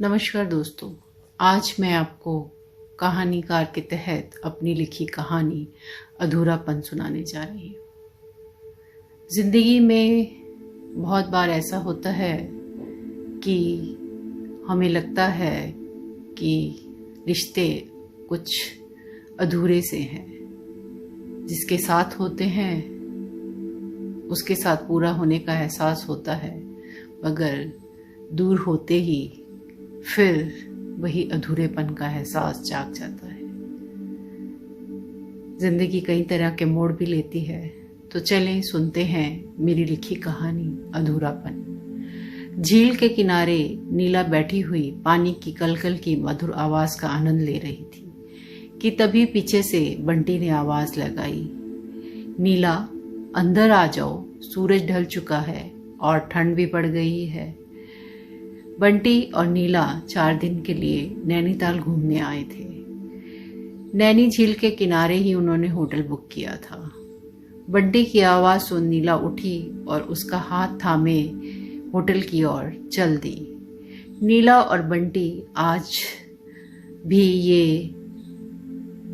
नमस्कार दोस्तों, आज मैं आपको कहानीकार के तहत अपनी लिखी कहानी अधूरापन सुनाने जा रही हूँ। जिंदगी में बहुत बार ऐसा होता है कि हमें लगता है कि रिश्ते कुछ अधूरे से हैं। जिसके साथ होते हैं उसके साथ पूरा होने का एहसास होता है, मगर दूर होते ही फिर वही अधूरेपन का एहसास जाग जाता है। जिंदगी कई तरह के मोड़ भी लेती है, तो चलें सुनते हैं मेरी लिखी कहानी अधूरापन। झील के किनारे नीला बैठी हुई पानी की कलकल की मधुर आवाज का आनंद ले रही थी कि तभी पीछे से बंटी ने आवाज लगाई, नीला अंदर आ जाओ, सूरज ढल चुका है और ठंड भी पड़ गई है। बंटी और नीला 4 दिन के लिए नैनीताल घूमने आए थे। नैनी झील के किनारे ही उन्होंने होटल बुक किया था। बंटी की आवाज़ सुन नीला उठी और उसका हाथ थामे होटल की ओर चल दी। नीला और बंटी आज भी ये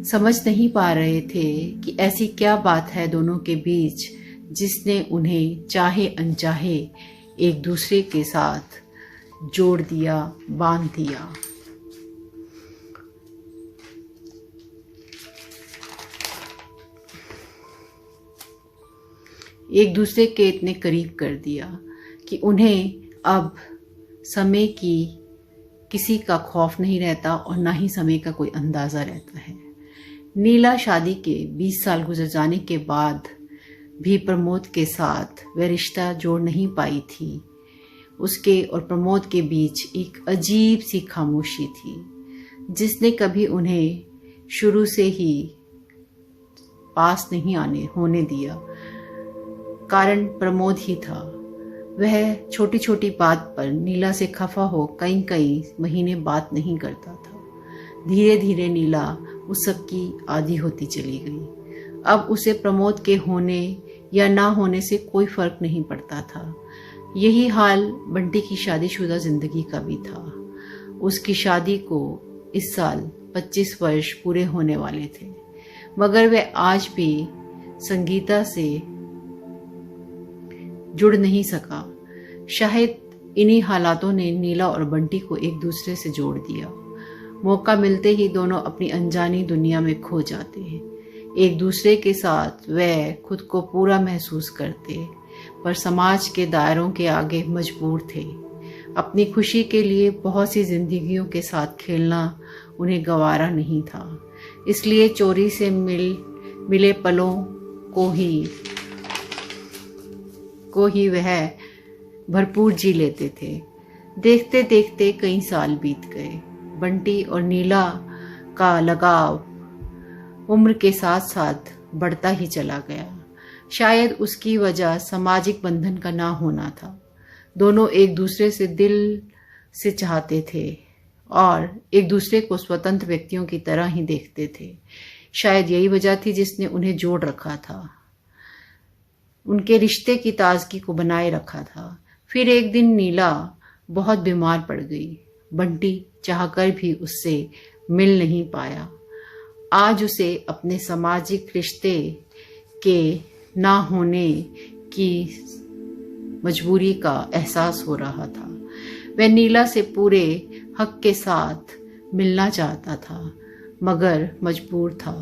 समझ नहीं पा रहे थे कि ऐसी क्या बात है दोनों के बीच जिसने उन्हें चाहे अनचाहे एक दूसरे के साथ जोड़ दिया, बांध दिया। एक दूसरे के इतने करीब कर दिया कि उन्हें अब समय की किसी का खौफ नहीं रहता और ना ही समय का कोई अंदाज़ा रहता है। नीला शादी के 20 साल गुजर जाने के बाद भी प्रमोद के साथ वह रिश्ता जोड़ नहीं पाई थी। उसके और प्रमोद के बीच एक अजीब सी खामोशी थी जिसने कभी उन्हें शुरू से ही पास नहीं होने दिया। कारण प्रमोद ही था। वह छोटी छोटी बात पर नीला से खफा हो कई महीने बात नहीं करता था। धीरे धीरे नीला उस सब की आदी होती चली गई। अब उसे प्रमोद के होने या ना होने से कोई फर्क नहीं पड़ता था। यही हाल बंटी की शादीशुदा जिंदगी का भी था। उसकी शादी को इस साल 25 वर्ष पूरे होने वाले थे, मगर वह आज भी संगीता से जुड़ नहीं सका। शायद इन्हीं हालातों ने नीला और बंटी को एक दूसरे से जोड़ दिया। मौका मिलते ही दोनों अपनी अनजानी दुनिया में खो जाते हैं। एक दूसरे के साथ वह खुद को पूरा महसूस करते, पर समाज के दायरों के आगे मजबूर थे। अपनी खुशी के लिए बहुत सी जिंदगियों के साथ खेलना उन्हें गवारा नहीं था, इसलिए चोरी से मिले पलों को ही वह भरपूर जी लेते थे। देखते देखते कई साल बीत गए। बंटी और नीला का लगाव उम्र के साथ साथ बढ़ता ही चला गया। शायद उसकी वजह सामाजिक बंधन का ना होना था। दोनों एक दूसरे से दिल से चाहते थे और एक दूसरे को स्वतंत्र व्यक्तियों की तरह ही देखते थे। शायद यही वजह थी जिसने उन्हें जोड़ रखा था, उनके रिश्ते की ताजगी को बनाए रखा था। फिर एक दिन नीला बहुत बीमार पड़ गई। बंटी चाहकर भी उससे मिल नहीं पाया। आज उसे अपने सामाजिक रिश्ते के ना होने की मजबूरी का एहसास हो रहा था। वह नीला से पूरे हक के साथ मिलना चाहता था, मगर मजबूर था।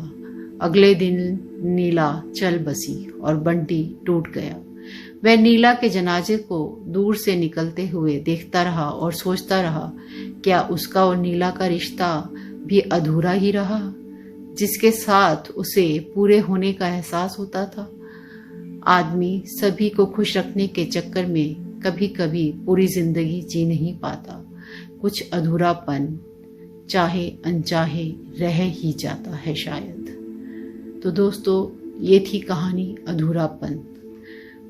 अगले दिन नीला चल बसी और बंटी टूट गया। वह नीला के जनाजे को दूर से निकलते हुए देखता रहा और सोचता रहा, क्या उसका और नीला का रिश्ता भी अधूरा ही रहा, जिसके साथ उसे पूरे होने का एहसास होता था। आदमी सभी को खुश रखने के चक्कर में कभी कभी पूरी जिंदगी जी नहीं पाता। कुछ अधूरापन चाहे अनचाहे रह ही जाता है शायद। तो दोस्तों, ये थी कहानी अधूरापन।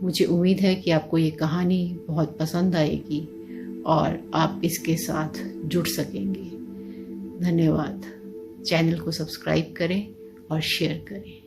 मुझे उम्मीद है कि आपको ये कहानी बहुत पसंद आएगी और आप इसके साथ जुड़ सकेंगे। धन्यवाद। चैनल को सब्सक्राइब करें और शेयर करें।